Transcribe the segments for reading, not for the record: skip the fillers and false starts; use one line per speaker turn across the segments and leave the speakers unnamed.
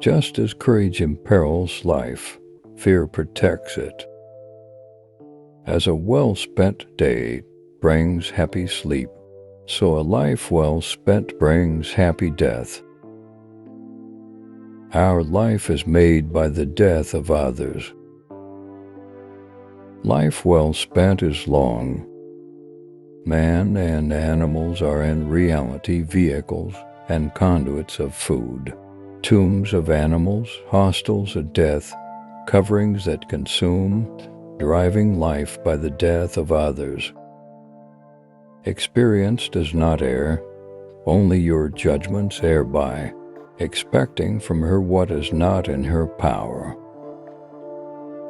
Just as courage imperils life, fear protects it. As a well-spent day brings happy sleep, so a life well spent brings happy death. Our life is made by the death of others. Life well spent is long. Man and animals are in reality vehicles and conduits of food, tombs of animals, hostels of death, coverings that consume, driving life by the death of others. Experience does not err, only your judgments err by, expecting from her what is not in her power.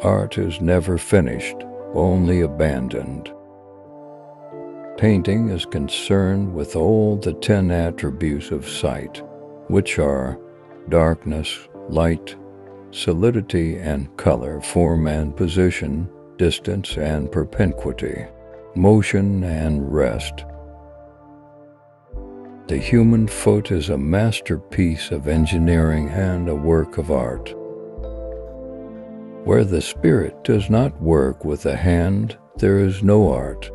Art is never finished, only abandoned. Painting is concerned with all the 10 attributes of sight, which are darkness, light, solidity and color, form and position, distance and propinquity, motion and rest. The human foot is a masterpiece of engineering and a work of art. Where the spirit does not work with the hand, there is no art.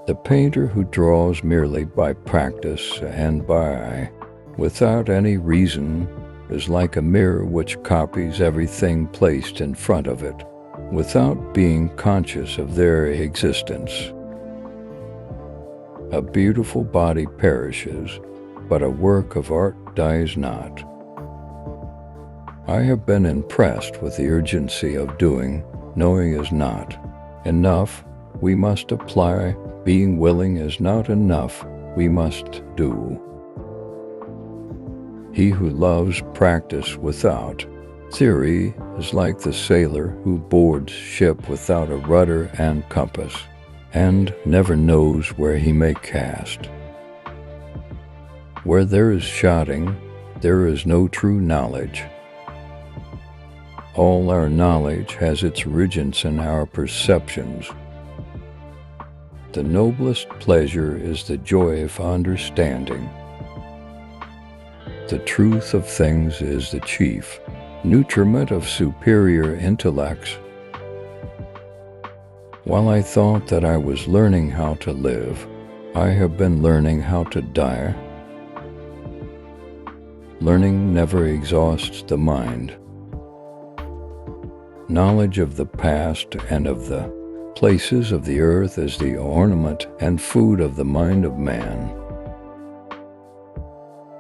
The painter who draws merely by practice and by eye, without any reason, is like a mirror which copies everything placed in front of it, without being conscious of their existence. A beautiful body perishes, but a work of art dies not. I have been impressed with the urgency of doing. Knowing is not enough. We must apply. Being willing is not enough. We must do. He who loves practice without theory is like the sailor who boards ship without a rudder and compass, and never knows where he may cast. Where there is shouting, there is no true knowledge. All our knowledge has its origins in our perceptions. The noblest pleasure is the joy of understanding. The truth of things is the chief nutriment of superior intellects. While I thought that I was learning how to live, I have been learning how to die. Learning never exhausts the mind. Knowledge of the past and of the places of the earth is the ornament and food of the mind of man.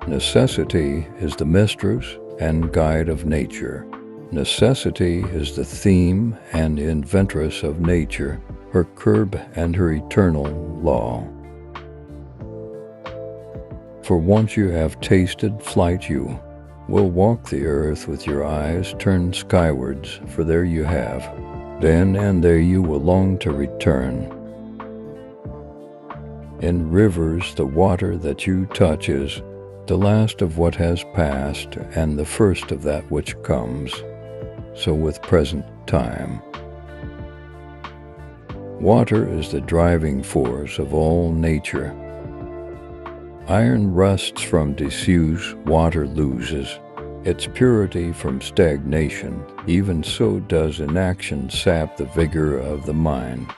Necessity is the mistress and guide of nature. Necessity is the theme and inventress of nature, her curb and her eternal law. For once you have tasted flight, you will walk the earth with your eyes turned skywards, for there you have. Then and there you will long to return. In rivers the water that you touch is the last of what has passed and the first of that which comes. So with present time. Water is the driving force of all nature. Iron rusts from disuse, water loses its purity from stagnation. Even so does inaction sap the vigor of the mind.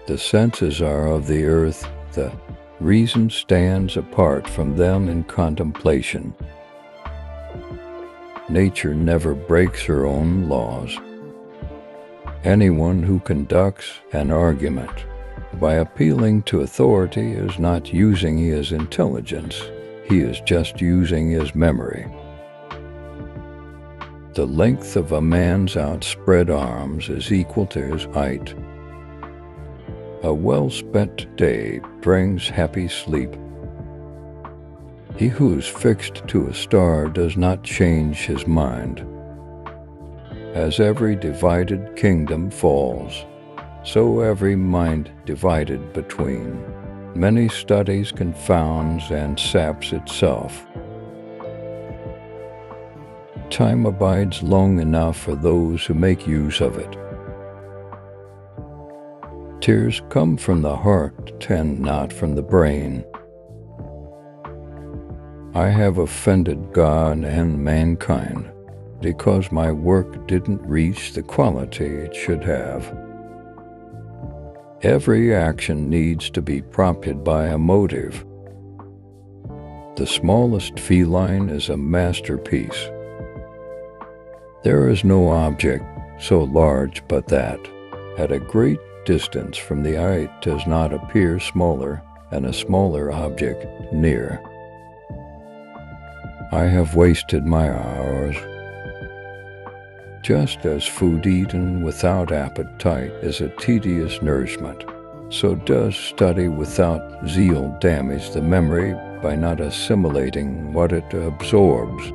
The senses are of the earth, the reason stands apart from them in contemplation. Nature never breaks her own laws. Anyone who conducts an argument by appealing to authority is not using his intelligence, he is just using his memory. The length of a man's outspread arms is equal to his height. A well-spent day brings happy sleep. He who is fixed to a star does not change his mind. As every divided kingdom falls, so every mind divided between many studies confounds and saps itself. Time abides long enough for those who make use of it. Tears come from the heart and not from the brain. I have offended God and mankind because my work didn't reach the quality it should have. Every action needs to be prompted by a motive. The smallest feline is a masterpiece. There is no object so large but that, at a great distance from the eye, it does not appear smaller, and a smaller object near. I have wasted my hours. Just as food eaten without appetite is a tedious nourishment, so does study without zeal damage the memory by not assimilating what it absorbs.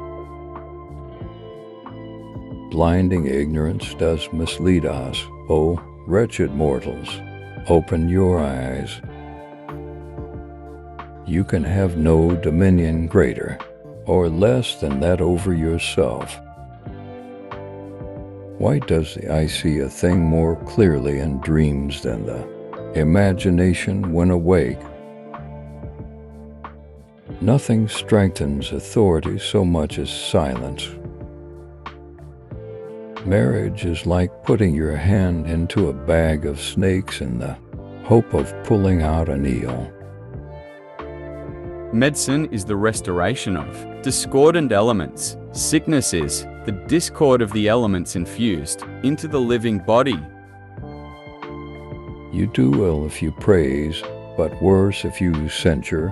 Blinding ignorance does mislead us. O wretched mortals, open your eyes. You can have no dominion greater or less than that over yourself. Why does the eye see a thing more clearly in dreams than the imagination when awake? Nothing strengthens authority so much as silence. Marriage is like putting your hand into a bag of snakes in the hope of pulling out an eel.
Medicine is the restoration of discordant elements. Sickness is the discord of the elements infused into the living body.
You do ill if you praise, but worse if you censure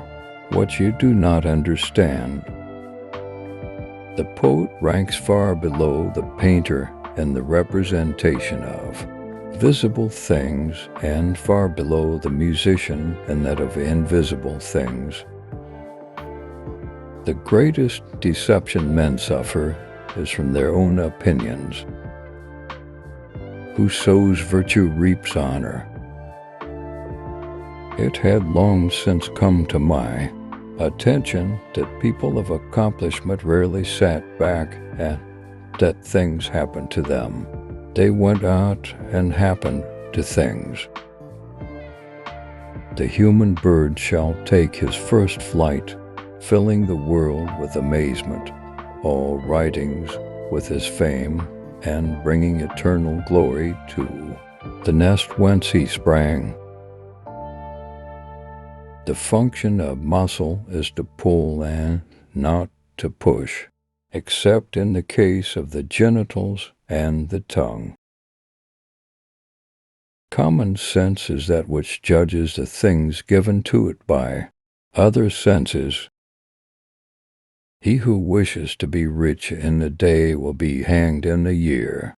what you do not understand. The poet ranks far below the painter in the representation of visible things, and far below the musician in that of invisible things. The greatest deception men suffer is from their own opinions. Who sows virtue reaps honor. It had long since come to my attention that people of accomplishment rarely sat back and let things happen to them. They went out and happened to things. The human bird shall take his first flight, filling the world with amazement, all writings with his fame, and bringing eternal glory to the nest whence he sprang. The function of muscle is to pull and not to push, except in the case of the genitals and the tongue. Common sense is that which judges the things given to it by other senses. He who wishes to be rich in a day will be hanged in a year.